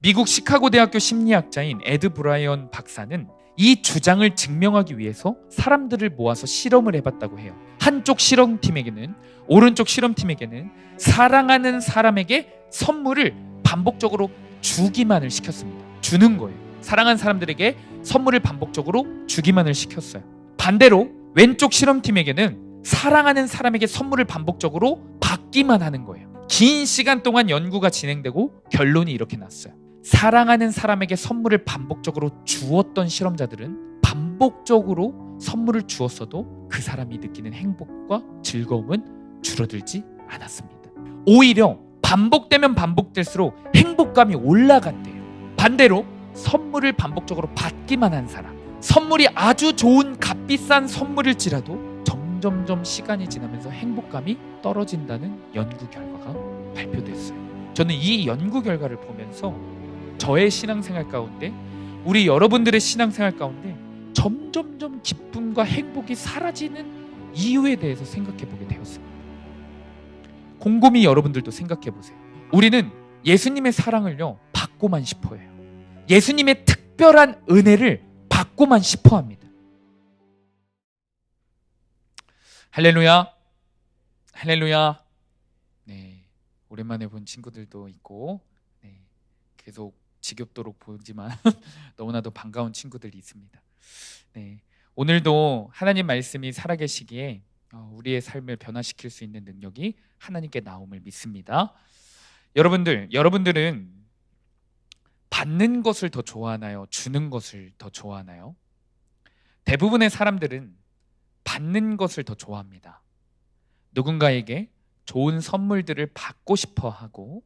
미국 시카고 대학교 심리학자인 에드 브라이언 박사는 이 주장을 증명하기 위해서 사람들을 모아서 실험을 해봤다고 해요. 한쪽 실험팀에게는, 오른쪽 실험팀에게는 사랑하는 사람에게 선물을 반복적으로 주기만을 시켰습니다. 주는 거예요. 사랑하는 사람들에게 선물을 반복적으로 주기만을 시켰어요. 반대로 왼쪽 실험팀에게는 사랑하는 사람에게 선물을 반복적으로 받기만 하는 거예요. 긴 시간 동안 연구가 진행되고 결론이 이렇게 났어요. 사랑하는 사람에게 선물을 반복적으로 주었던 실험자들은 반복적으로 선물을 주었어도 그 사람이 느끼는 행복과 즐거움은 줄어들지 않았습니다. 오히려 반복되면 반복될수록 행복감이 올라간대요. 반대로 선물을 반복적으로 받기만 한 사람, 선물이 아주 좋은 값비싼 선물일지라도 점점점 시간이 지나면서 행복감이 떨어진다는 연구 결과가 발표됐어요. 저는 이 연구 결과를 보면서 저의 신앙생활 가운데, 우리 여러분들의 신앙생활 가운데 점점점 기쁨과 행복이 사라지는 이유에 대해서 생각해 보게 되었습니다. 곰곰이 여러분들도 생각해 보세요. 우리는 예수님의 사랑을요 받고만 싶어 해요. 예수님의 특별한 은혜를 받고만 싶어 합니다. 할렐루야, 할렐루야. 네, 오랜만에 본 친구들도 있고, 네, 계속 지겹도록 보지만 너무나도 반가운 친구들이 있습니다. 네, 오늘도 하나님 말씀이 살아계시기에 우리의 삶을 변화시킬 수 있는 능력이 하나님께 나옴을 믿습니다. 여러분들은 받는 것을 더 좋아하나요? 주는 것을 더 좋아하나요? 대부분의 사람들은 받는 것을 더 좋아합니다. 누군가에게 좋은 선물들을 받고 싶어 하고,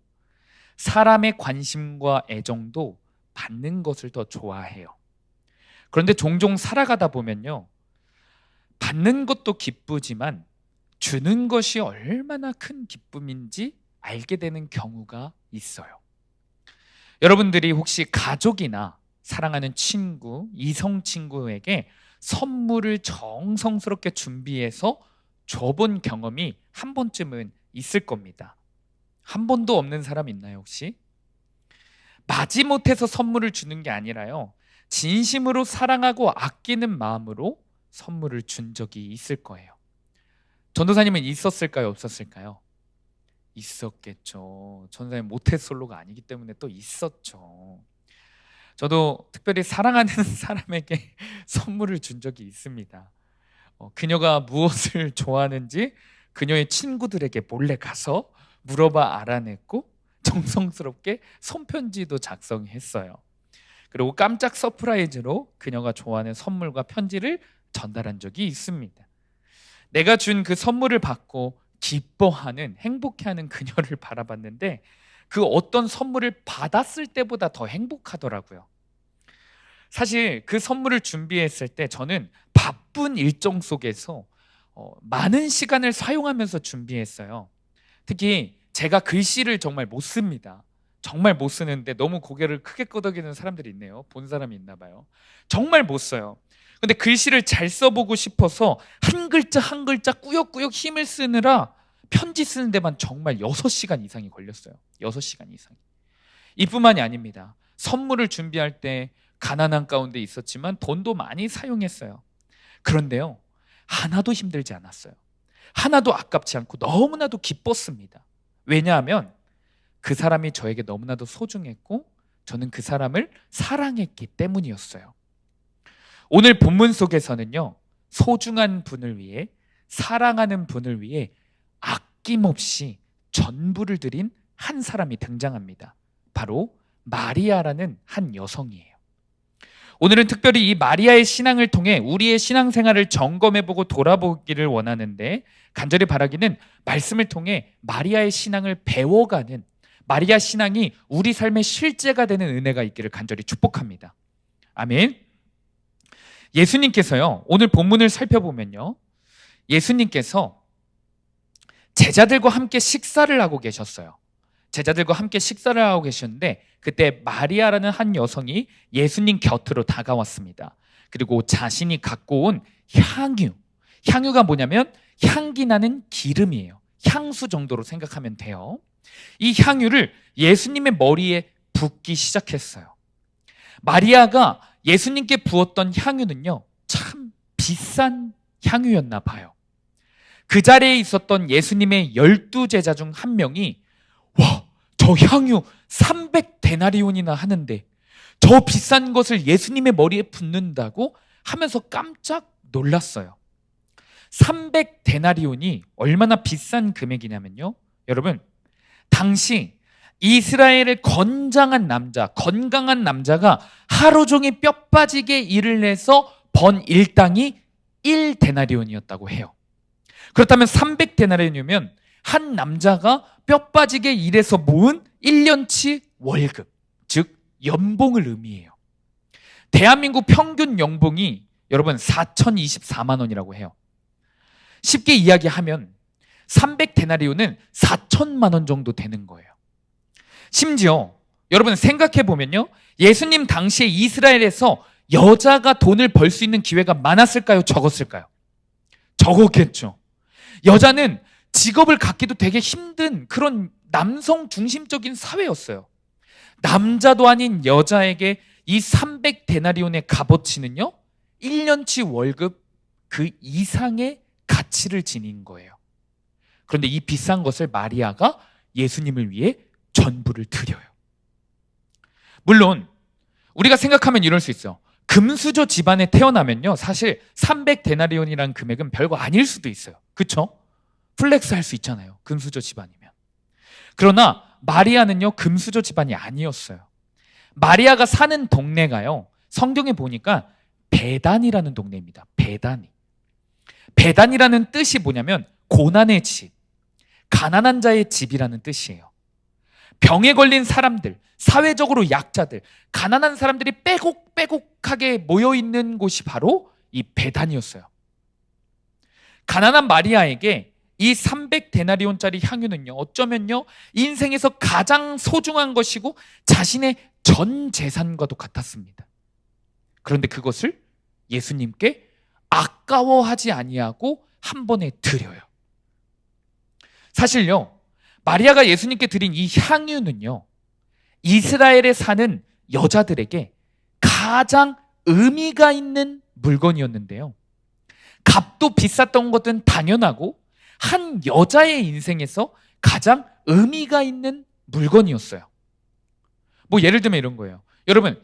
사람의 관심과 애정도 받는 것을 더 좋아해요. 그런데 종종 살아가다 보면요, 받는 것도 기쁘지만 주는 것이 얼마나 큰 기쁨인지 알게 되는 경우가 있어요. 여러분들이 혹시 가족이나 사랑하는 친구, 이성 친구에게 선물을 정성스럽게 준비해서 줘본 경험이 한 번쯤은 있을 겁니다. 한 번도 없는 사람 있나요, 혹시? 마지못해서 선물을 주는 게 아니라요, 진심으로 사랑하고 아끼는 마음으로 선물을 준 적이 있을 거예요. 전도사님은 있었을까요, 없었을까요? 있었겠죠. 전도사님 모태솔로가 아니기 때문에 또 있었죠. 저도 특별히 사랑하는 사람에게 선물을 준 적이 있습니다. 그녀가 무엇을 좋아하는지 그녀의 친구들에게 몰래 가서 물어봐 알아냈고, 정성스럽게 손편지도 작성했어요. 그리고 깜짝 서프라이즈로 그녀가 좋아하는 선물과 편지를 전달한 적이 있습니다. 내가 준 그 선물을 받고 기뻐하는, 행복해하는 그녀를 바라봤는데 그 어떤 선물을 받았을 때보다 더 행복하더라고요. 사실 그 선물을 준비했을 때 저는 바쁜 일정 속에서 많은 시간을 사용하면서 준비했어요. 특히 제가 글씨를 정말 못 씁니다. 정말 못 쓰는데 너무 고개를 크게 끄덕이는 사람들이 있네요. 본 사람이 있나 봐요. 정말 못 써요. 근데 글씨를 잘 써보고 싶어서 한 글자 한 글자 꾸역꾸역 힘을 쓰느라 편지 쓰는 데만 정말 6시간 이상이 걸렸어요. 6시간 이상. 이뿐만이 아닙니다. 선물을 준비할 때 가난한 가운데 있었지만 돈도 많이 사용했어요. 그런데요, 하나도 힘들지 않았어요. 하나도 아깝지 않고 너무나도 기뻤습니다. 왜냐하면 그 사람이 저에게 너무나도 소중했고 저는 그 사람을 사랑했기 때문이었어요. 오늘 본문 속에서는요, 소중한 분을 위해, 사랑하는 분을 위해 아낌없이 전부를 드린 한 사람이 등장합니다. 바로 마리아라는 한 여성이에요. 오늘은 특별히 이 마리아의 신앙을 통해 우리의 신앙생활을 점검해보고 돌아보기를 원하는데, 간절히 바라기는 말씀을 통해 마리아의 신앙을 배워가는, 마리아 신앙이 우리 삶의 실제가 되는 은혜가 있기를 간절히 축복합니다. 아멘. 예수님께서요, 오늘 본문을 살펴보면요, 예수님께서 제자들과 함께 식사를 하고 계셨어요. 제자들과 함께 식사를 하고 계셨는데 그때 마리아라는 한 여성이 예수님 곁으로 다가왔습니다. 그리고 자신이 갖고 온 향유가 뭐냐면 향기 나는 기름이에요. 향수 정도로 생각하면 돼요. 이 향유를 예수님의 머리에 붓기 시작했어요. 마리아가 예수님께 부었던 향유는요, 참 비싼 향유였나 봐요. 그 자리에 있었던 예수님의 12제자 중 한 명이 와, 저 향유 300데나리온이나 하는데 저 비싼 것을 예수님의 머리에 붓는다고 하면서 깜짝 놀랐어요. 300데나리온이 얼마나 비싼 금액이냐면요, 여러분, 당시 이스라엘의 건장한 남자, 건강한 남자가 하루 종일 뼈 빠지게 일을 해서 번 일당이 1데나리온이었다고 해요. 그렇다면 300데나리온이면 한 남자가 뼈 빠지게 일해서 모은 1년치 월급, 즉 연봉을 의미해요. 대한민국 평균 연봉이 여러분 4,024만 원이라고 해요. 쉽게 이야기하면 300데나리온은 4천만 원 정도 되는 거예요. 심지어 여러분 생각해 보면요, 예수님 당시에 이스라엘에서 여자가 돈을 벌 수 있는 기회가 많았을까요? 적었을까요? 적었겠죠. 여자는 직업을 갖기도 되게 힘든 그런 남성 중심적인 사회였어요. 남자도 아닌 여자에게 이 300데나리온의 값어치는요, 1년치 월급 그 이상의 가치를 지닌 거예요. 그런데 이 비싼 것을 마리아가 예수님을 위해 전부를 드려요. 물론 우리가 생각하면 이럴 수 있어요. 금수저 집안에 태어나면요, 사실 300데나리온이라는 금액은 별거 아닐 수도 있어요. 그렇죠? 플렉스 할 수 있잖아요, 금수저 집안이면. 그러나 마리아는요, 금수저 집안이 아니었어요. 마리아가 사는 동네가요, 성경에 보니까 베단이라는 동네입니다. 베단이. 베단이라는 뜻이 뭐냐면 고난의 집, 가난한 자의 집이라는 뜻이에요. 병에 걸린 사람들, 사회적으로 약자들, 가난한 사람들이 빼곡빼곡하게 모여있는 곳이 바로 이 베단이었어요. 가난한 마리아에게 이 300데나리온짜리 향유는요, 어쩌면요, 인생에서 가장 소중한 것이고 자신의 전 재산과도 같았습니다. 그런데 그것을 예수님께 아까워하지 아니하고 한 번에 드려요. 사실요, 마리아가 예수님께 드린 이 향유는요, 이스라엘에 사는 여자들에게 가장 의미가 있는 물건이었는데요, 값도 비쌌던 것은 당연하고 한 여자의 인생에서 가장 의미가 있는 물건이었어요. 뭐 예를 들면 이런 거예요. 여러분,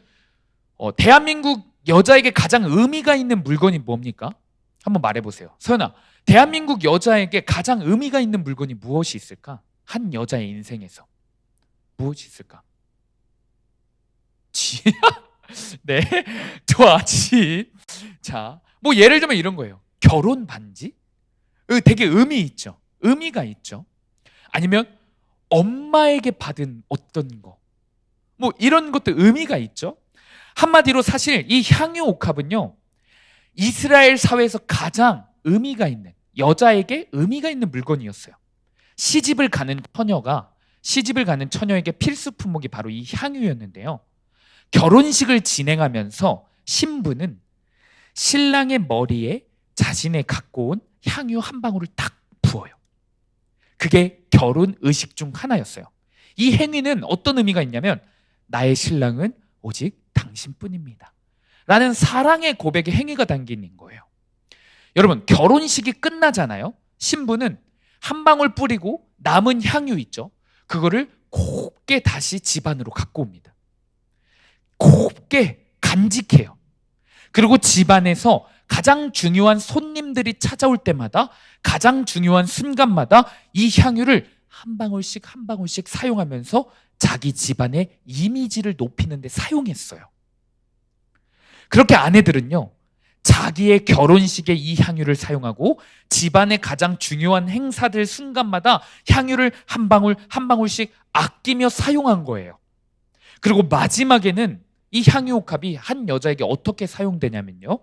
대한민국 여자에게 가장 의미가 있는 물건이 뭡니까? 한번 말해보세요. 서연아, 대한민국 여자에게 가장 의미가 있는 물건이 무엇이 있을까? 한 여자의 인생에서 무엇이 있을까? 집. 네, 좋아, 집. 자, 뭐 예를 들면 이런 거예요. 결혼 반지? 되게 의미 있죠. 의미가 있죠. 아니면 엄마에게 받은 어떤 거, 뭐 이런 것도 의미가 있죠. 한마디로 사실 이 향유 옥합은요, 이스라엘 사회에서 가장 의미가 있는, 여자에게 의미가 있는 물건이었어요. 시집을 가는 처녀에게 필수 품목이 바로 이 향유였는데요, 결혼식을 진행하면서 신부는 신랑의 머리에 자신의 갖고 온 향유 한 방울을 딱 부어요. 그게 결혼 의식 중 하나였어요. 이 행위는 어떤 의미가 있냐면 나의 신랑은 오직 당신뿐입니다 라는 사랑의 고백의 행위가 담긴 거예요. 여러분, 결혼식이 끝나잖아요. 신부는 한 방울 뿌리고 남은 향유 있죠, 그거를 곱게 다시 집안으로 갖고 옵니다. 곱게 간직해요. 그리고 집안에서 가장 중요한 손님들이 찾아올 때마다, 가장 중요한 순간마다 이 향유를 한 방울씩 한 방울씩 사용하면서 자기 집안의 이미지를 높이는 데 사용했어요. 그렇게 아내들은요, 자기의 결혼식에 이 향유를 사용하고 집안의 가장 중요한 행사들 순간마다 향유를 한 방울 한 방울씩 아끼며 사용한 거예요. 그리고 마지막에는 이 향유 옥합이 한 여자에게 어떻게 사용되냐면요,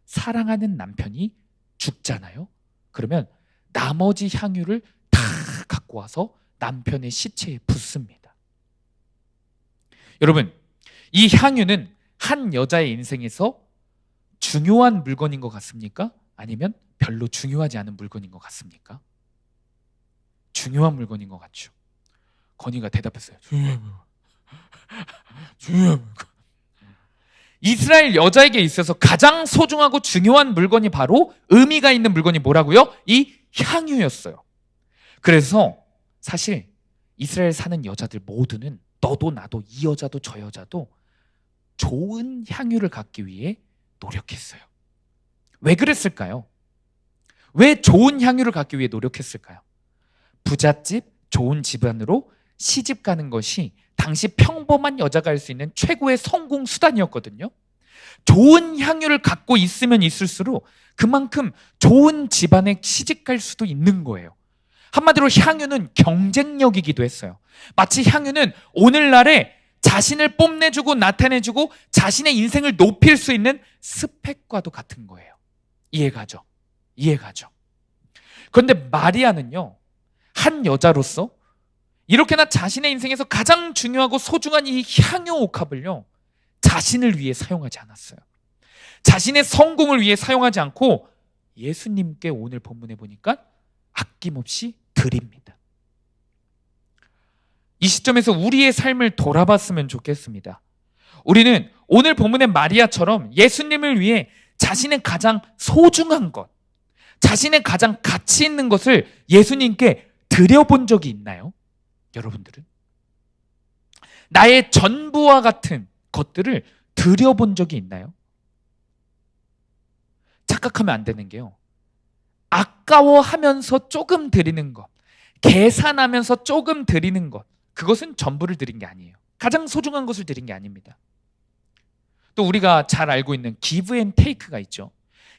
사랑하는 남편이 죽잖아요. 그러면 나머지 향유를 다 갖고 와서 남편의 시체에 붓습니다. 여러분, 이 향유는 한 여자의 인생에서 중요한 물건인 것 같습니까? 아니면 별로 중요하지 않은 물건인 것 같습니까? 중요한 물건인 것 같죠. 건이가 대답했어요. 중요한 물건. 이스라엘 여자에게 있어서 가장 소중하고 중요한 물건이 바로 의미가 있는 물건이 뭐라고요? 이 향유였어요. 그래서 사실 이스라엘 사는 여자들 모두는 너도 나도 이 여자도 저 여자도 좋은 향유를 갖기 위해 노력했어요. 왜 그랬을까요? 왜 좋은 향유를 갖기 위해 노력했을까요? 부잣집, 좋은 집안으로 시집 가는 것이 당시 평범한 여자가 할 수 있는 최고의 성공 수단이었거든요. 좋은 향유를 갖고 있으면 있을수록 그만큼 좋은 집안에 시집 갈 수도 있는 거예요. 한마디로 향유는 경쟁력이기도 했어요. 마치 향유는 오늘날에 자신을 뽐내주고 나타내주고 자신의 인생을 높일 수 있는 스펙과도 같은 거예요. 이해가죠? 이해가죠? 그런데 마리아는요, 한 여자로서 이렇게나 자신의 인생에서 가장 중요하고 소중한 이 향유 옥합을요, 자신을 위해 사용하지 않았어요. 자신의 성공을 위해 사용하지 않고 예수님께 오늘 본문에 보니까 아낌없이 드립니다. 이 시점에서 우리의 삶을 돌아봤으면 좋겠습니다. 우리는 오늘 본문의 마리아처럼 예수님을 위해 자신의 가장 소중한 것, 자신의 가장 가치 있는 것을 예수님께 드려본 적이 있나요? 여러분들은? 나의 전부와 같은 것들을 드려본 적이 있나요? 착각하면 안 되는 게요, 아까워하면서 조금 드리는 것, 계산하면서 조금 드리는 것, 그것은 전부를 드린 게 아니에요. 가장 소중한 것을 드린 게 아닙니다. 또 우리가 잘 알고 있는 기브 앤 테이크가 있죠.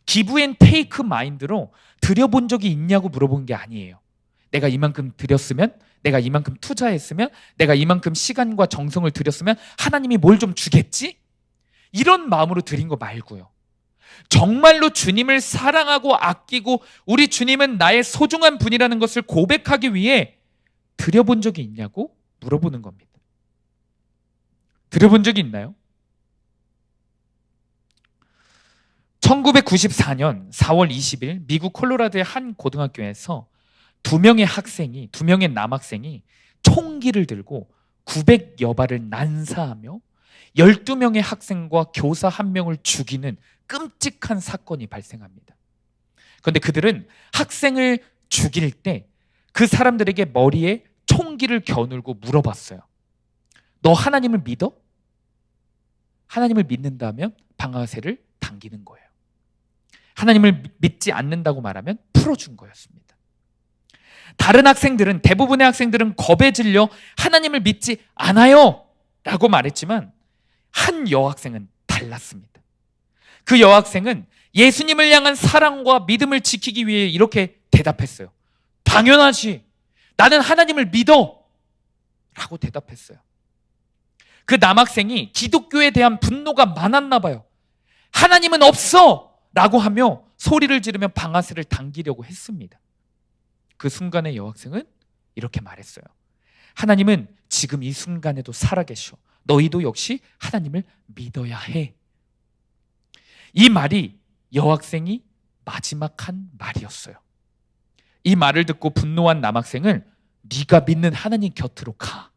기브 앤 테이크 마인드로 드려본 적이 있냐고 물어본 게 아니에요. 내가 이만큼 드렸으면, 내가 이만큼 투자했으면, 내가 이만큼 시간과 정성을 들였으면 하나님이 뭘 좀 주겠지? 이런 마음으로 드린 거 말고요, 정말로 주님을 사랑하고 아끼고 우리 주님은 나의 소중한 분이라는 것을 고백하기 위해 드려본 적이 있냐고 물어보는 겁니다. 드려본 적이 있나요? 1994년 4월 20일 미국 콜로라도의 한 고등학교에서 두 명의 남학생이 총기를 들고 900여 발을 난사하며 12명의 학생과 교사 1명을 죽이는 끔찍한 사건이 발생합니다. 그런데 그들은 학생을 죽일 때 그 사람들에게 머리에 총기를 겨누고 물어봤어요. 너 하나님을 믿어? 하나님을 믿는다면 방아쇠를 당기는 거예요. 하나님을 믿지 않는다고 말하면 풀어준 거였습니다. 다른 학생들은, 대부분의 학생들은 겁에 질려 하나님을 믿지 않아요 라고 말했지만 한 여학생은 달랐습니다. 그 여학생은 예수님을 향한 사랑과 믿음을 지키기 위해 이렇게 대답했어요. 당연하지, 나는 하나님을 믿어 라고 대답했어요. 그 남학생이 기독교에 대한 분노가 많았나 봐요. 하나님은 없어 라고 하며 소리를 지르며 방아쇠를 당기려고 했습니다. 그 순간에 여학생은 이렇게 말했어요. 하나님은 지금 이 순간에도 살아계셔. 너희도 역시 하나님을 믿어야 해. 이 말이 여학생이 마지막 한 말이었어요. 이 말을 듣고 분노한 남학생을 네가 믿는 하나님 곁으로 가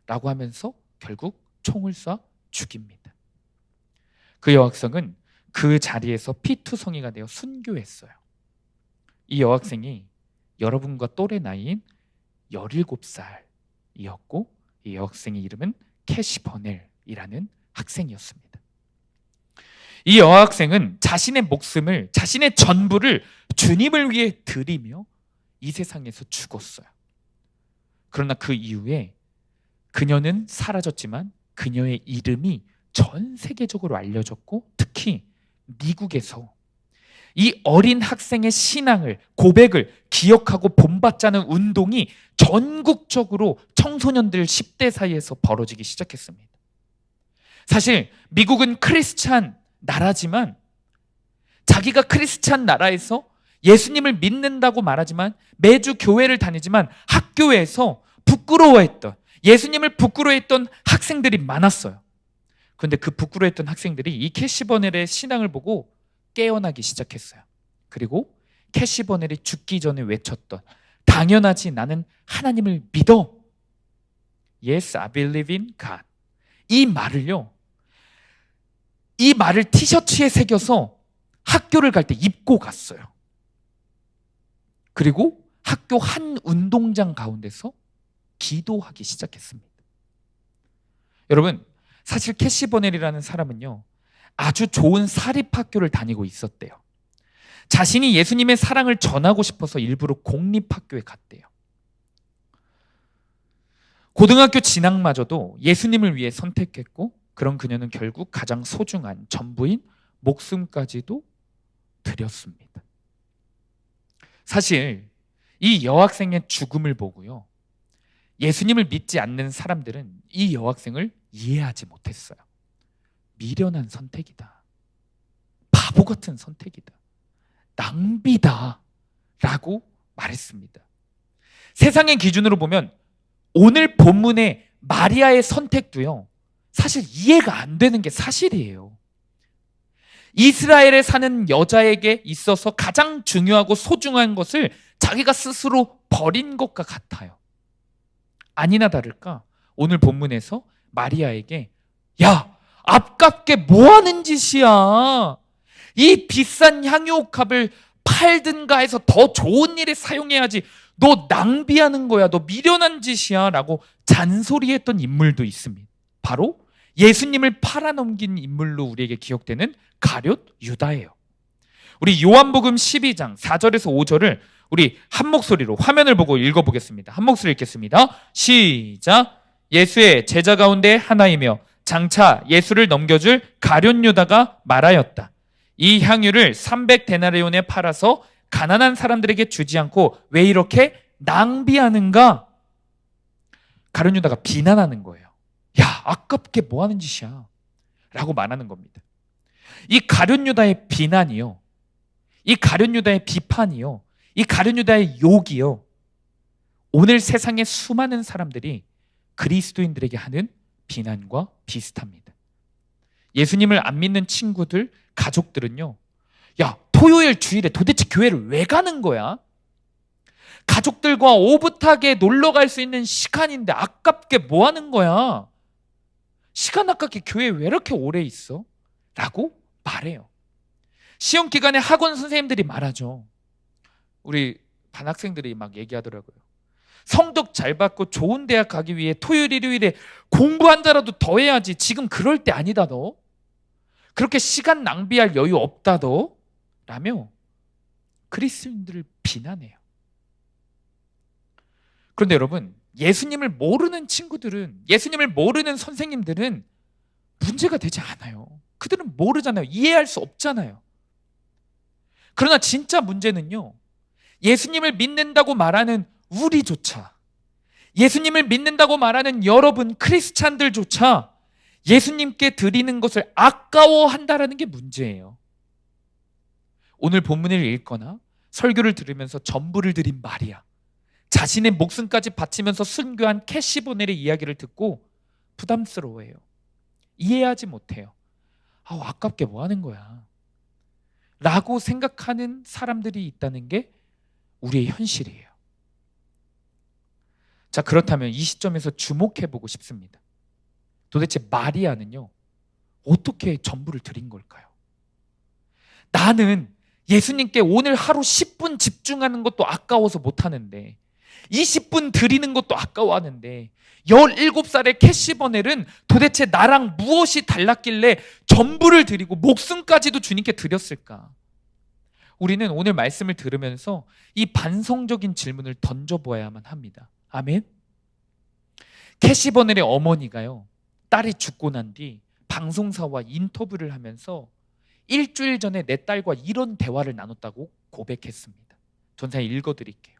라고 하면서 결국 총을 쏴 죽입니다. 그 여학생은 그 자리에서 피투성이가 되어 순교했어요. 이 여학생이 여러분과 또래 나이인 17살이었고 이 여학생의 이름은 캐시 버넬이라는 학생이었습니다. 이 여학생은 자신의 목숨을, 자신의 전부를 주님을 위해 드리며 이 세상에서 죽었어요. 그러나 그 이후에 그녀는 사라졌지만 그녀의 이름이 전 세계적으로 알려졌고 특히 미국에서 이 어린 학생의 신앙을, 고백을 기억하고 본받자는 운동이 전국적으로 청소년들 10대 사이에서 벌어지기 시작했습니다. 사실 미국은 크리스찬 나라지만 자기가 크리스찬 나라에서 예수님을 믿는다고 말하지만 매주 교회를 다니지만 학교에서 부끄러워했던, 예수님을 부끄러워했던 학생들이 많았어요. 그런데 그 부끄러워했던 학생들이 이 캐시 버넬의 신앙을 보고 깨어나기 시작했어요. 그리고 캐시 버넬이 죽기 전에 외쳤던 당연하지 나는 하나님을 믿어. Yes, I believe in God. 이 말을요, 이 말을 티셔츠에 새겨서 학교를 갈 때 입고 갔어요. 그리고 학교 한 운동장 가운데서 기도하기 시작했습니다. 여러분, 사실 캐시 버넬이라는 사람은요, 아주 좋은 사립학교를 다니고 있었대요. 자신이 예수님의 사랑을 전하고 싶어서 일부러 공립학교에 갔대요. 고등학교 진학마저도 예수님을 위해 선택했고, 그런 그녀는 결국 가장 소중한 전부인 목숨까지도 드렸습니다. 사실 이 여학생의 죽음을 보고요, 예수님을 믿지 않는 사람들은 이 여학생을 이해하지 못했어요. 미련한 선택이다. 바보 같은 선택이다. 낭비다. 라고 말했습니다. 세상의 기준으로 보면 오늘 본문의 마리아의 선택도요, 사실 이해가 안 되는 게 사실이에요. 이스라엘에 사는 여자에게 있어서 가장 중요하고 소중한 것을 자기가 스스로 버린 것과 같아요. 아니나 다를까 오늘 본문에서 마리아에게, 야, 아깝게 뭐하는 짓이야. 이 비싼 향유옥합을 팔든가 해서 더 좋은 일에 사용해야지. 너 낭비하는 거야. 너 미련한 짓이야. 라고 잔소리했던 인물도 있습니다. 바로 예수님을 팔아넘긴 인물로 우리에게 기억되는 가룟 유다예요. 우리 요한복음 12장 4절에서 5절을 우리 한 목소리로 화면을 보고 읽어보겠습니다. 한 목소리 읽겠습니다. 시작. 예수의 제자 가운데 하나이며 장차 예수를 넘겨줄 가룟 유다가 말하였다. 이 향유를 300데나리온에 팔아서 가난한 사람들에게 주지 않고 왜 이렇게 낭비하는가? 가룟 유다가 비난하는 거예요. 야, 아깝게 뭐 하는 짓이야? 라고 말하는 겁니다. 이 가룟 유다의 비난이요, 이 가룟 유다의 비판이요, 이 가룟 유다의 욕이요, 오늘 세상의 수많은 사람들이 그리스도인들에게 하는 비난과 비슷합니다. 예수님을 안 믿는 친구들, 가족들은요, 야, 토요일 주일에 도대체 교회를 왜 가는 거야? 가족들과 오붓하게 놀러 갈 수 있는 시간인데 아깝게 뭐 하는 거야? 시간 아깝게 교회에 왜 이렇게 오래 있어? 라고 말해요. 시험 기간에 학원 선생님들이 말하죠. 우리 반 학생들이 막 얘기하더라고요. 성적 잘 받고 좋은 대학 가기 위해 토요일 일요일에 공부한다라도 더 해야지. 지금 그럴 때 아니다 너. 그렇게 시간 낭비할 여유 없다 너. 라며 그리스도인들을 비난해요. 그런데 여러분, 예수님을 모르는 친구들은, 예수님을 모르는 선생님들은 문제가 되지 않아요. 그들은 모르잖아요. 이해할 수 없잖아요. 그러나 진짜 문제는요, 예수님을 믿는다고 말하는 우리조차, 예수님을 믿는다고 말하는 여러분 크리스찬들조차 예수님께 드리는 것을 아까워한다라는 게 문제예요. 오늘 본문을 읽거나 설교를 들으면서 전부를 드린 마리아, 자신의 목숨까지 바치면서 순교한 캐시 버넬의 이야기를 듣고 부담스러워해요. 이해하지 못해요. 아깝게 뭐 하는 거야? 라고 생각하는 사람들이 있다는 게 우리의 현실이에요. 자, 그렇다면 이 시점에서 주목해보고 싶습니다. 도대체 마리아는요, 어떻게 전부를 드린 걸까요? 나는 예수님께 오늘 하루 10분 집중하는 것도 아까워서 못하는데, 20분 드리는 것도 아까워하는데, 17살의 캐시 버넬은 도대체 나랑 무엇이 달랐길래 전부를 드리고 목숨까지도 주님께 드렸을까? 우리는 오늘 말씀을 들으면서 이 반성적인 질문을 던져보아야만 합니다. 아멘? 캐시 버넬의 어머니가요, 딸이 죽고 난 뒤 방송사와 인터뷰를 하면서 일주일 전에 내 딸과 이런 대화를 나눴다고 고백했습니다. 전사에 읽어드릴게요.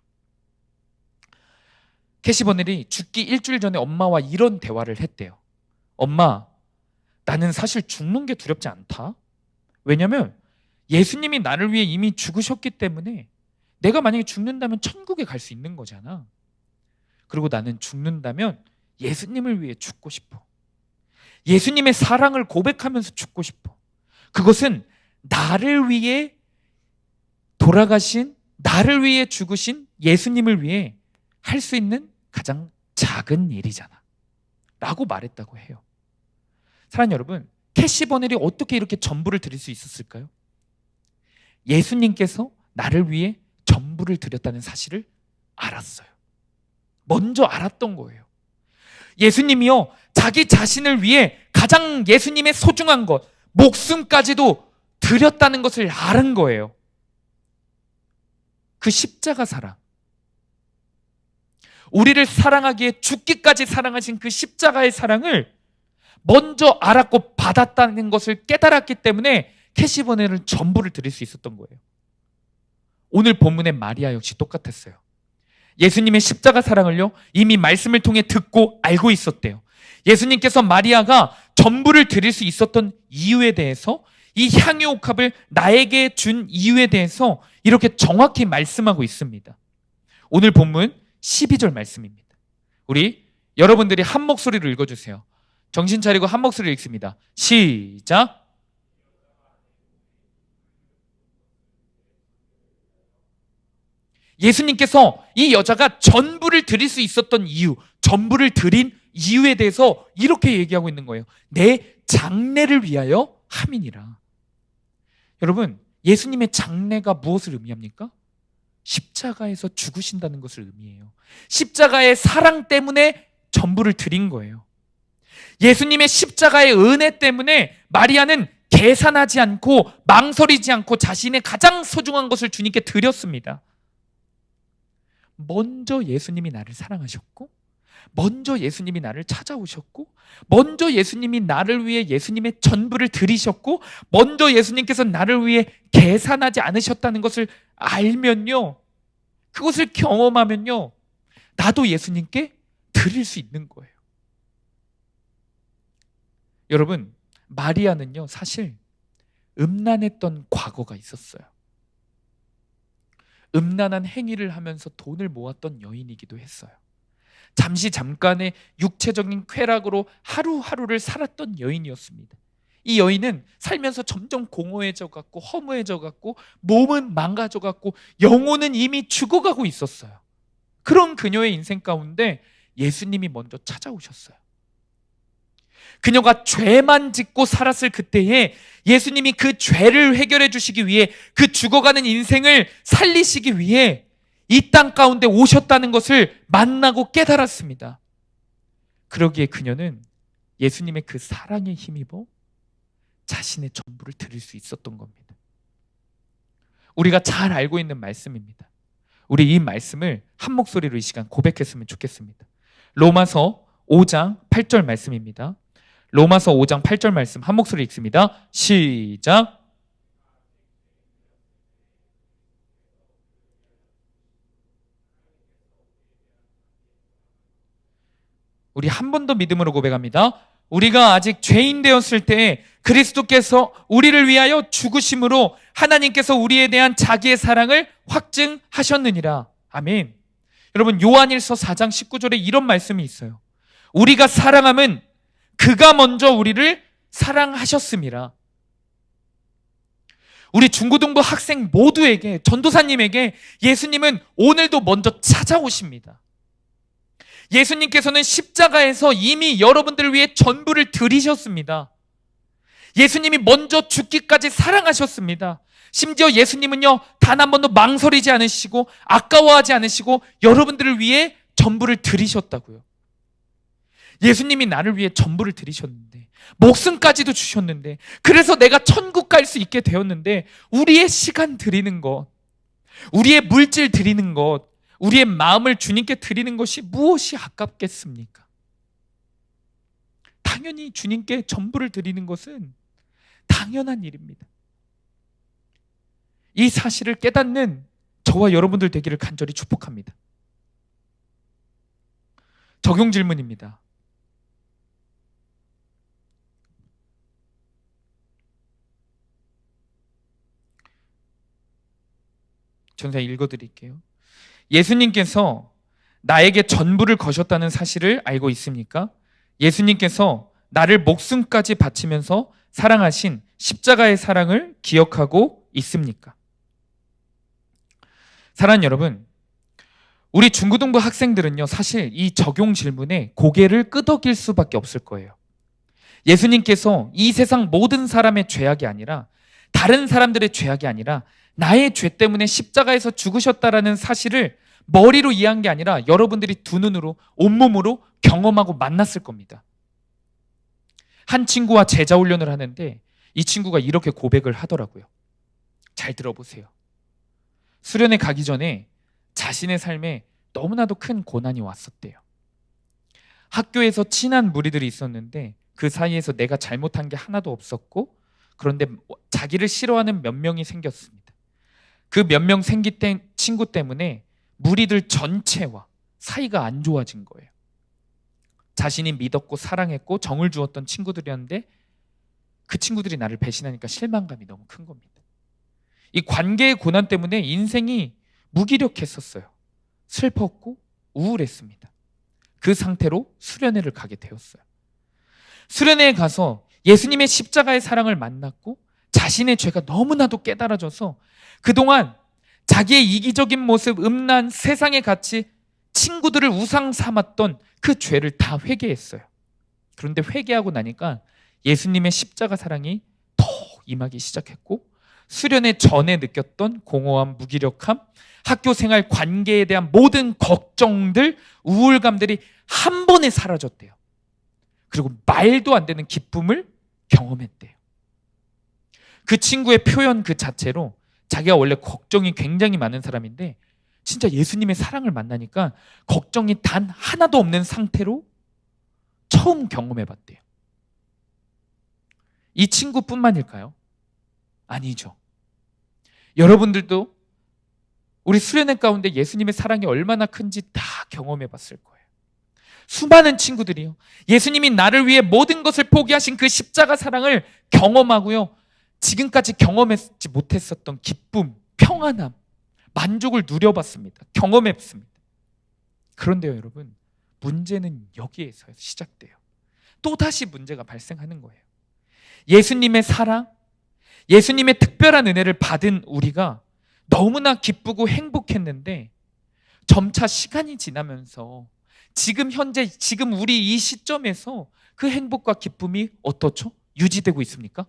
캐시 버넬이 죽기 일주일 전에 엄마와 이런 대화를 했대요. 엄마, 나는 사실 죽는 게 두렵지 않다. 왜냐면 예수님이 나를 위해 이미 죽으셨기 때문에 내가 만약에 죽는다면 천국에 갈 수 있는 거잖아. 그리고 나는 죽는다면 예수님을 위해 죽고 싶어. 예수님의 사랑을 고백하면서 죽고 싶어. 그것은 나를 위해 돌아가신, 나를 위해 죽으신 예수님을 위해 할 수 있는 가장 작은 일이잖아 라고 말했다고 해요. 사랑하는 여러분, 캐시 버넬이 어떻게 이렇게 전부를 드릴 수 있었을까요? 예수님께서 나를 위해 전부를 드렸다는 사실을 알았어요. 먼저 알았던 거예요. 예수님이요, 자기 자신을 위해 가장 예수님의 소중한 것, 목숨까지도 드렸다는 것을 알은 거예요. 그 십자가 사랑, 우리를 사랑하기에 죽기까지 사랑하신 그 십자가의 사랑을 먼저 알았고 받았다는 것을 깨달았기 때문에 캐시버넬은 전부를 드릴 수 있었던 거예요. 오늘 본문의 마리아 역시 똑같았어요. 예수님의 십자가 사랑을요, 이미 말씀을 통해 듣고 알고 있었대요. 예수님께서 마리아가 전부를 드릴 수 있었던 이유에 대해서, 이 향유옥합을 나에게 준 이유에 대해서 이렇게 정확히 말씀하고 있습니다. 오늘 본문 12절 말씀입니다. 우리 여러분들이 한 목소리로 읽어주세요. 정신 차리고 한 목소리로 읽습니다. 시작. 예수님께서 이 여자가 전부를 드릴 수 있었던 이유, 전부를 드린 이유에 대해서 이렇게 얘기하고 있는 거예요. 내 장래를 위하여 함이니라. 여러분, 예수님의 장래가 무엇을 의미합니까? 십자가에서 죽으신다는 것을 의미해요. 십자가의 사랑 때문에 전부를 드린 거예요. 예수님의 십자가의 은혜 때문에 마리아는 계산하지 않고 망설이지 않고 자신의 가장 소중한 것을 주님께 드렸습니다. 먼저 예수님이 나를 사랑하셨고, 먼저 예수님이 나를 찾아오셨고, 먼저 예수님이 나를 위해 예수님의 전부를 드리셨고, 먼저 예수님께서 나를 위해 계산하지 않으셨다는 것을 알면요, 그것을 경험하면요, 나도 예수님께 드릴 수 있는 거예요. 여러분, 마리아는요, 사실 음란했던 과거가 있었어요. 음란한 행위를 하면서 돈을 모았던 여인이기도 했어요. 잠깐의 육체적인 쾌락으로 하루하루를 살았던 여인이었습니다. 이 여인은 살면서 점점 공허해져 갔고, 허무해져 갔고, 몸은 망가져 갔고, 영혼은 이미 죽어가고 있었어요. 그런 그녀의 인생 가운데 예수님이 먼저 찾아오셨어요. 그녀가 죄만 짓고 살았을 그때에 예수님이 그 죄를 해결해 주시기 위해, 그 죽어가는 인생을 살리시기 위해 이 땅 가운데 오셨다는 것을 만나고 깨달았습니다. 그러기에 그녀는 예수님의 그 사랑에 힘입어 자신의 전부를 드릴 수 있었던 겁니다. 우리가 잘 알고 있는 말씀입니다. 우리 이 말씀을 한 목소리로 이 시간 고백했으면 좋겠습니다. 로마서 5장 8절 말씀입니다. 로마서 5장 8절 말씀 한 목소리 읽습니다. 시작. 우리 한 번 더 믿음으로 고백합니다. 우리가 아직 죄인 되었을 때 그리스도께서 우리를 위하여 죽으심으로 하나님께서 우리에 대한 자기의 사랑을 확증하셨느니라. 아멘. 여러분, 요한일서 4장 19절에 이런 말씀이 있어요. 우리가 사랑함은 그가 먼저 우리를 사랑하셨음이라. 우리 중고등부 학생 모두에게, 전도사님에게 예수님은 오늘도 먼저 찾아오십니다. 예수님께서는 십자가에서 이미 여러분들을 위해 전부를 드리셨습니다. 예수님이 먼저 죽기까지 사랑하셨습니다. 심지어 예수님은요, 단 한 번도 망설이지 않으시고 아까워하지 않으시고 여러분들을 위해 전부를 드리셨다고요. 예수님이 나를 위해 전부를 드리셨는데, 목숨까지도 주셨는데, 그래서 내가 천국 갈 수 있게 되었는데, 우리의 시간 드리는 것, 우리의 물질 드리는 것, 우리의 마음을 주님께 드리는 것이 무엇이 아깝겠습니까? 당연히 주님께 전부를 드리는 것은 당연한 일입니다. 이 사실을 깨닫는 저와 여러분들 되기를 간절히 축복합니다. 적용 질문입니다. 전사 읽어드릴게요. 예수님께서 나에게 전부를 거셨다는 사실을 알고 있습니까? 예수님께서 나를 목숨까지 바치면서 사랑하신 십자가의 사랑을 기억하고 있습니까? 사랑하는 여러분, 우리 중고등부 학생들은요, 사실 이 적용 질문에 고개를 끄덕일 수밖에 없을 거예요. 예수님께서 이 세상 모든 사람의 죄악이 아니라, 다른 사람들의 죄악이 아니라 나의 죄 때문에 십자가에서 죽으셨다라는 사실을 머리로 이해한 게 아니라 여러분들이 두 눈으로, 온몸으로 경험하고 만났을 겁니다. 한 친구와 제자 훈련을 하는데 이 친구가 이렇게 고백을 하더라고요. 잘 들어보세요. 수련회 가기 전에 자신의 삶에 너무나도 큰 고난이 왔었대요. 학교에서 친한 무리들이 있었는데 그 사이에서 내가 잘못한 게 하나도 없었고, 그런데 자기를 싫어하는 몇 명이 생겼습니다. 그 몇 명 생긴 친구 때문에 무리들 전체와 사이가 안 좋아진 거예요. 자신이 믿었고 사랑했고 정을 주었던 친구들이었는데 그 친구들이 나를 배신하니까 실망감이 너무 큰 겁니다. 이 관계의 고난 때문에 인생이 무기력했었어요. 슬펐고 우울했습니다. 그 상태로 수련회를 가게 되었어요. 수련회에 가서 예수님의 십자가의 사랑을 만났고 자신의 죄가 너무나도 깨달아져서 그동안 자기의 이기적인 모습, 음란, 세상의 가치, 친구들을 우상 삼았던 그 죄를 다 회개했어요. 그런데 회개하고 나니까 예수님의 십자가 사랑이 더 임하기 시작했고, 수련회 전에 느꼈던 공허함, 무기력함, 학교 생활 관계에 대한 모든 걱정들, 우울감들이 한 번에 사라졌대요. 그리고 말도 안 되는 기쁨을 경험했대요. 그 친구의 표현 그 자체로 자기가 원래 걱정이 굉장히 많은 사람인데 진짜 예수님의 사랑을 만나니까 걱정이 단 하나도 없는 상태로 처음 경험해봤대요. 이 친구뿐만일까요? 아니죠. 여러분들도 우리 수련회 가운데 예수님의 사랑이 얼마나 큰지 다 경험해봤을 거예요. 수많은 친구들이요, 예수님이 나를 위해 모든 것을 포기하신 그 십자가 사랑을 경험하고요, 지금까지 경험하지 못했었던 기쁨, 평안함, 만족을 누려봤습니다. 경험했습니다. 그런데요 여러분, 문제는 여기에서 시작돼요. 또다시 문제가 발생하는 거예요. 예수님의 사랑, 예수님의 특별한 은혜를 받은 우리가 너무나 기쁘고 행복했는데 점차 시간이 지나면서 지금 현재, 지금 우리 이 시점에서 그 행복과 기쁨이 어떻죠? 유지되고 있습니까?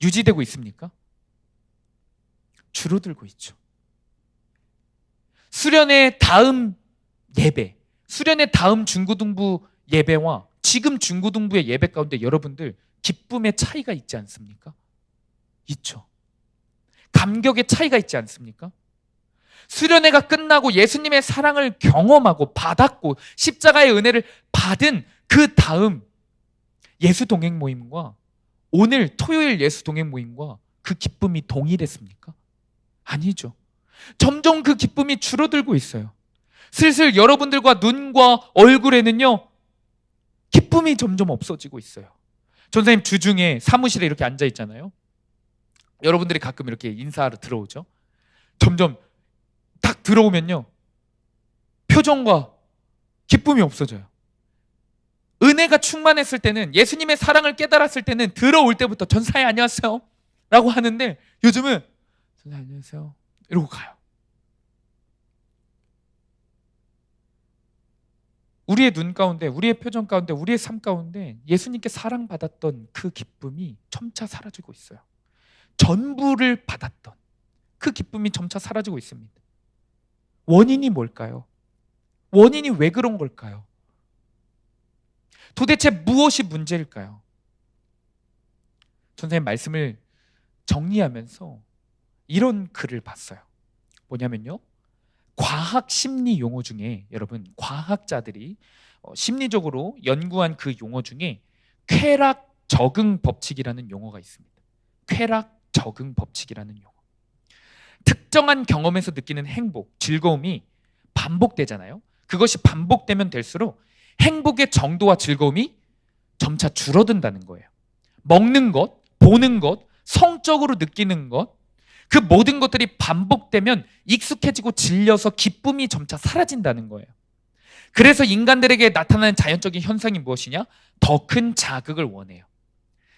유지되고 있습니까? 줄어들고 있죠. 수련회 다음 예배, 수련회 다음 중고등부 예배와 지금 중고등부의 예배 가운데 여러분들 기쁨의 차이가 있지 않습니까? 있죠. 감격의 차이가 있지 않습니까? 수련회가 끝나고 예수님의 사랑을 경험하고 받았고 십자가의 은혜를 받은 그 다음 예수 동행 모임과 오늘 토요일 예수 동행 모임과 그 기쁨이 동일했습니까? 아니죠. 점점 그 기쁨이 줄어들고 있어요. 슬슬 여러분들과 눈과 얼굴에는요 기쁨이 점점 없어지고 있어요. 전사님 주중에 사무실에 이렇게 앉아 있잖아요. 여러분들이 가끔 이렇게 인사하러 들어오죠. 점점 딱 들어오면요 표정과 기쁨이 없어져요. 은혜가 충만했을 때는, 예수님의 사랑을 깨달았을 때는 들어올 때부터 전사님 안녕하세요 라고 하는데 요즘은 전사님 안녕하세요 이러고 가요. 우리의 눈 가운데, 우리의 표정 가운데, 우리의 삶 가운데 예수님께 사랑받았던 그 기쁨이 점차 사라지고 있어요. 전부를 받았던 그 기쁨이 점차 사라지고 있습니다. 원인이 뭘까요? 원인이 왜 그런 걸까요? 도대체 무엇이 문제일까요? 선생님 말씀을 정리하면서 이런 글을 봤어요. 뭐냐면요, 과학 심리 용어 중에, 여러분 과학자들이 심리적으로 연구한 그 용어 중에 쾌락 적응 법칙이라는 용어가 있습니다. 쾌락 적응 법칙이라는 용어. 특정한 경험에서 느끼는 행복, 즐거움이 반복되잖아요. 그것이 반복되면 될수록 행복의 정도와 즐거움이 점차 줄어든다는 거예요. 먹는 것, 보는 것, 성적으로 느끼는 것, 그 모든 것들이 반복되면 익숙해지고 질려서 기쁨이 점차 사라진다는 거예요. 그래서 인간들에게 나타나는 자연적인 현상이 무엇이냐? 더 큰 자극을 원해요.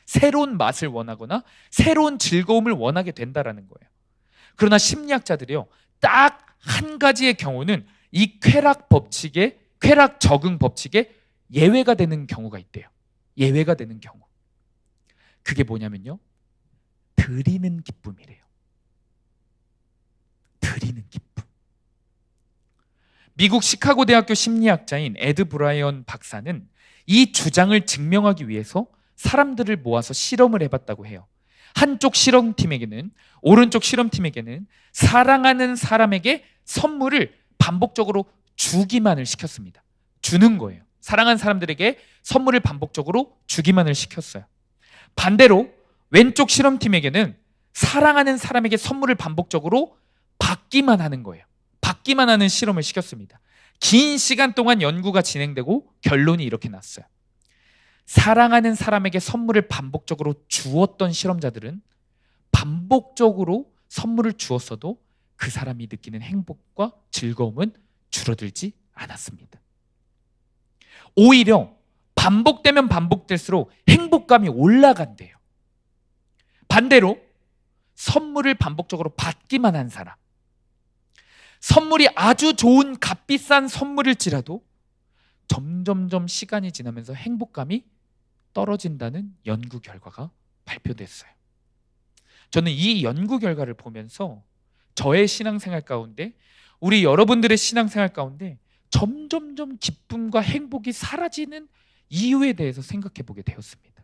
새로운 맛을 원하거나 새로운 즐거움을 원하게 된다는 거예요. 그러나 심리학자들이요, 딱 한 가지의 경우는 이 쾌락 적응 법칙에 예외가 되는 경우가 있대요. 예외가 되는 경우, 그게 뭐냐면요, 드리는 기쁨이래요. 드리는 기쁨. 미국 시카고 대학교 심리학자인 에드 브라이언 박사는 이 주장을 증명하기 위해서 사람들을 모아서 실험을 해봤다고 해요. 한쪽 실험팀에게는, 오른쪽 실험팀에게는 사랑하는 사람에게 선물을 반복적으로 주기만을 시켰습니다. 주는 거예요. 사랑하는 사람들에게 선물을 반복적으로 주기만을 시켰어요. 반대로 왼쪽 실험팀에게는 사랑하는 사람에게 선물을 반복적으로 받기만 하는 거예요. 받기만 하는 실험을 시켰습니다. 긴 시간 동안 연구가 진행되고 결론이 이렇게 났어요. 사랑하는 사람에게 선물을 반복적으로 주었던 실험자들은 반복적으로 선물을 주었어도 그 사람이 느끼는 행복과 즐거움은 줄어들지 않았습니다. 오히려 반복되면 반복될수록 행복감이 올라간대요. 반대로 선물을 반복적으로 받기만 한 사람, 선물이 아주 좋은 값비싼 선물일지라도 점점점 시간이 지나면서 행복감이 떨어진다는 연구 결과가 발표됐어요. 저는 이 연구 결과를 보면서 저의 신앙생활 가운데, 우리 여러분들의 신앙생활 가운데 점점점 기쁨과 행복이 사라지는 이유에 대해서 생각해 보게 되었습니다.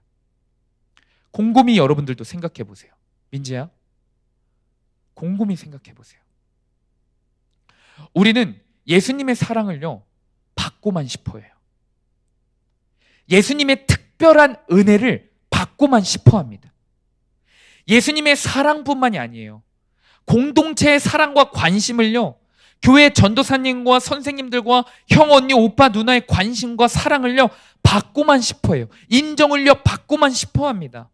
곰곰이 여러분들도 생각해 보세요. 민지야, 곰곰이 생각해 보세요. 우리는 예수님의 사랑을요, 받고만 싶어 해요. 예수님의 특별한 은혜를 받고만 싶어 합니다. 예수님의 사랑뿐만이 아니에요. 공동체의 사랑과 관심을요, 교회 전도사님과 선생님들과 형, 언니, 오빠, 누나의 관심과 사랑을요, 받고만 싶어 해요. 인정을요, 받고만 싶어 합니다.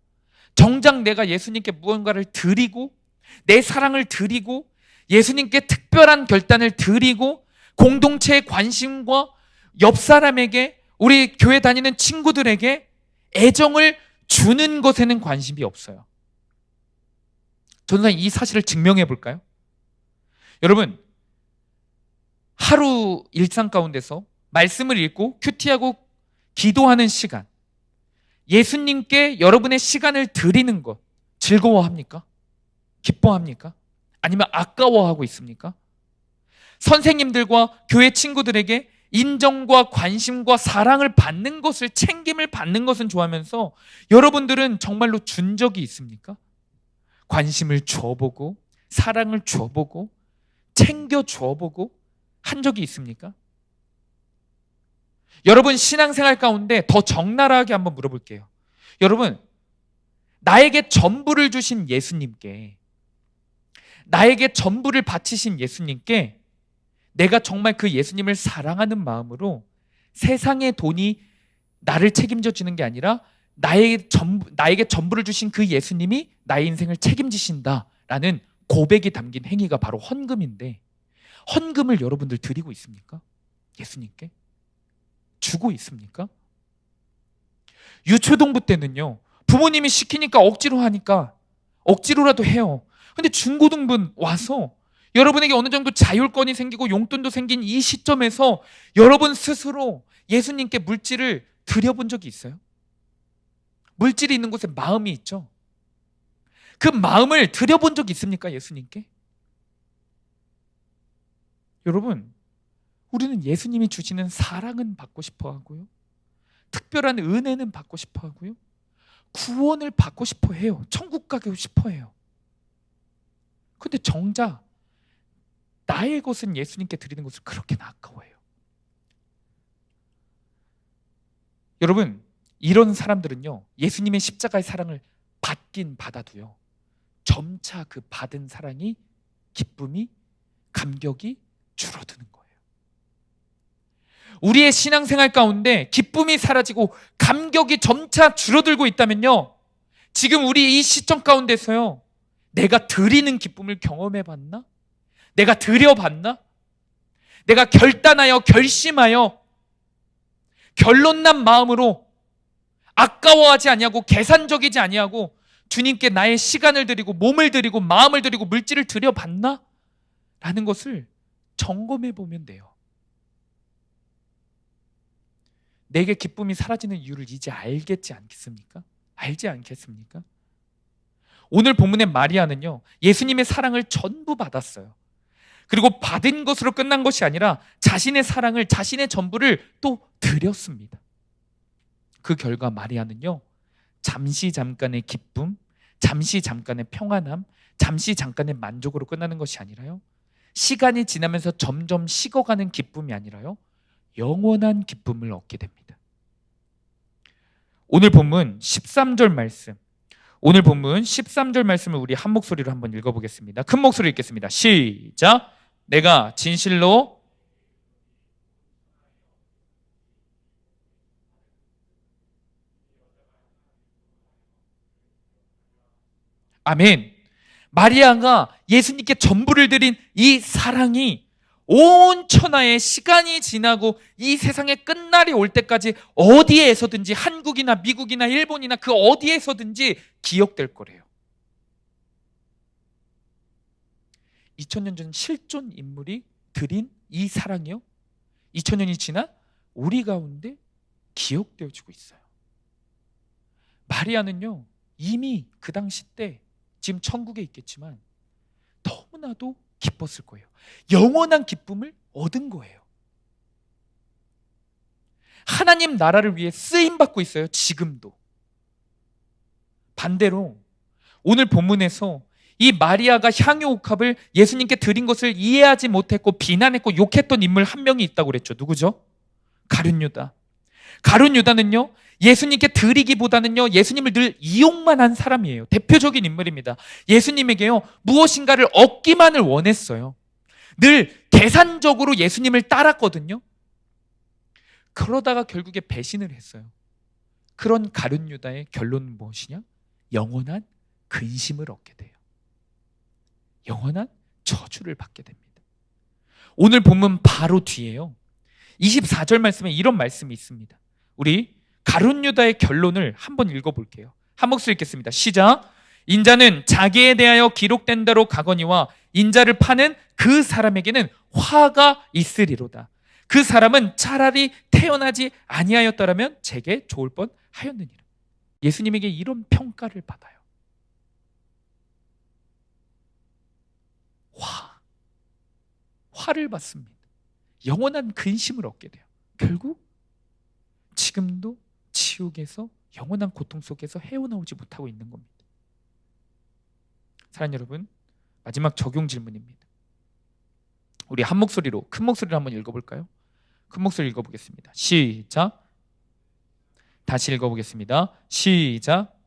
정작 내가 예수님께 무언가를 드리고, 내 사랑을 드리고, 예수님께 특별한 결단을 드리고, 공동체의 관심과 옆 사람에게, 우리 교회 다니는 친구들에게 애정을 주는 것에는 관심이 없어요. 전도사님, 이 사실을 증명해 볼까요? 여러분, 하루 일상 가운데서 말씀을 읽고 큐티하고 기도하는 시간, 예수님께 여러분의 시간을 드리는 것 즐거워합니까? 기뻐합니까? 아니면 아까워하고 있습니까? 선생님들과 교회 친구들에게 인정과 관심과 사랑을 받는 것을, 챙김을 받는 것은 좋아하면서 여러분들은 정말로 준 적이 있습니까? 관심을 줘보고, 사랑을 줘보고, 챙겨 줘보고 한 적이 있습니까? 여러분 신앙생활 가운데 더 적나라하게 한번 물어볼게요. 여러분, 나에게 전부를 주신 예수님께, 나에게 전부를 바치신 예수님께 내가 정말 그 예수님을 사랑하는 마음으로 세상의 돈이 나를 책임져 주는 게 아니라 나에게 전부를 주신 그 예수님이 나의 인생을 책임지신다라는 고백이 담긴 행위가 바로 헌금인데, 헌금을 여러분들 드리고 있습니까? 예수님께? 주고 있습니까? 유초동부 때는요, 부모님이 시키니까 억지로 하니까 억지로라도 해요. 근데 중고등부 와서 여러분에게 어느 정도 자율권이 생기고 용돈도 생긴 이 시점에서 여러분 스스로 예수님께 물질을 드려본 적이 있어요? 물질이 있는 곳에 마음이 있죠. 그 마음을 드려본 적이 있습니까? 예수님께? 여러분, 우리는 예수님이 주시는 사랑은 받고 싶어 하고요, 특별한 은혜는 받고 싶어 하고요, 구원을 받고 싶어 해요. 천국 가고 싶어 해요. 근데 정작 나의 것은 예수님께 드리는 것을 그렇게는 아까워해요. 여러분, 이런 사람들은요, 예수님의 십자가의 사랑을 받긴 받아도요, 점차 그 받은 사랑이, 기쁨이, 감격이 줄어드는 거예요. 우리의 신앙생활 가운데 기쁨이 사라지고 감격이 점차 줄어들고 있다면요, 지금 우리 이 시점 가운데서요, 내가 드리는 기쁨을 경험해 봤나? 내가 드려봤나? 내가 결단하여 결심하여 결론난 마음으로 아까워하지 아니하고 계산적이지 아니하고 주님께 나의 시간을 드리고 몸을 드리고 마음을 드리고 물질을 드려봤나? 라는 것을 점검해 보면 돼요. 내게 기쁨이 사라지는 이유를 이제 알겠지 않겠습니까? 알지 않겠습니까? 오늘 본문의 마리아는요, 예수님의 사랑을 전부 받았어요. 그리고 받은 것으로 끝난 것이 아니라 자신의 사랑을, 자신의 전부를 또 드렸습니다. 그 결과 마리아는요, 잠시 잠깐의 기쁨, 잠시 잠깐의 평안함, 잠시 잠깐의 만족으로 끝나는 것이 아니라요, 시간이 지나면서 점점 식어가는 기쁨이 아니라요, 영원한 기쁨을 얻게 됩니다. 오늘 본문 13절 말씀, 오늘 본문 13절 말씀을 우리 한 목소리로 한번 읽어보겠습니다. 큰 목소리로 읽겠습니다. 시작. 내가 진실로 아멘. 마리아가 예수님께 전부를 드린 이 사랑이 온 천하에 시간이 지나고 이 세상의 끝날이 올 때까지 어디에서든지, 한국이나 미국이나 일본이나 그 어디에서든지 기억될 거래요. 2000년 전 실존 인물이 드린 이 사랑이요, 2000년이 지나 우리 가운데 기억되어지고 있어요. 마리아는요, 이미 그 당시 때 지금 천국에 있겠지만 너무나도 기뻤을 거예요. 영원한 기쁨을 얻은 거예요. 하나님 나라를 위해 쓰임받고 있어요. 지금도. 반대로 오늘 본문에서 이 마리아가 향유옥합을 예수님께 드린 것을 이해하지 못했고 비난했고 욕했던 인물 한 명이 있다고 그랬죠. 누구죠? 가룟 유다. 가룟 유다는요, 예수님께 드리기보다는요, 예수님을 늘 이용만 한 사람이에요. 대표적인 인물입니다. 예수님에게요, 무엇인가를 얻기만을 원했어요. 늘 계산적으로 예수님을 따랐거든요. 그러다가 결국에 배신을 했어요. 그런 가룟 유다의 결론은 무엇이냐? 영원한 근심을 얻게 돼요. 영원한 저주를 받게 됩니다. 오늘 본문 바로 뒤에요, 24절 말씀에 이런 말씀이 있습니다. 우리 가룟 유다의 결론을 한번 읽어볼게요. 한 목소리 읽겠습니다. 시작. 인자는 자기에 대하여 기록된 대로 가거니와 인자를 파는 그 사람에게는 화가 있으리로다. 그 사람은 차라리 태어나지 아니하였더라면 제게 좋을 뻔하였느니라. 예수님에게 이런 평가를 받아요. 화를 받습니다. 영원한 근심을 얻게 돼요. 결국 지금도 지옥에서 영원한 고통 속에서 헤어나오지 못하고 있는 겁니다. 사랑하는 여러분, 마지막 적용 질문입니다. 우리 한 목소리로, 큰 목소리로 한번 읽어볼까요? 큰 목소리 읽어보겠습니다. 시작. 다시 읽어보겠습니다. 시작.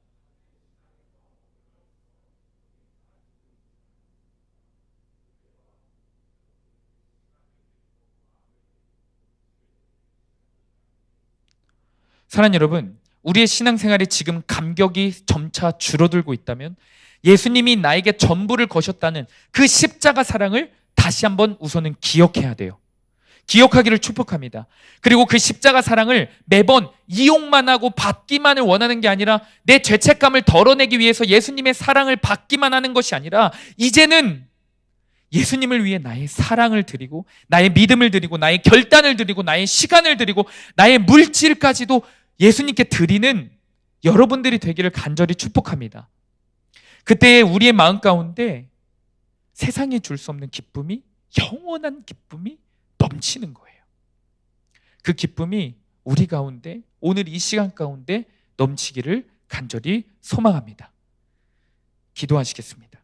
사랑하는 여러분, 우리의 신앙생활이 지금 감격이 점차 줄어들고 있다면 예수님이 나에게 전부를 거셨다는 그 십자가 사랑을 다시 한번 우선은 기억해야 돼요. 기억하기를 축복합니다. 그리고 그 십자가 사랑을 매번 이용만 하고 받기만을 원하는 게 아니라 내 죄책감을 덜어내기 위해서 예수님의 사랑을 받기만 하는 것이 아니라 이제는 예수님을 위해 나의 사랑을 드리고 나의 믿음을 드리고 나의 결단을 드리고 나의 시간을 드리고 나의 물질까지도 예수님께 드리는 여러분들이 되기를 간절히 축복합니다. 그때 우리의 마음 가운데 세상에 줄 수 없는 기쁨이, 영원한 기쁨이 넘치는 거예요. 그 기쁨이 우리 가운데, 오늘 이 시간 가운데 넘치기를 간절히 소망합니다. 기도하시겠습니다.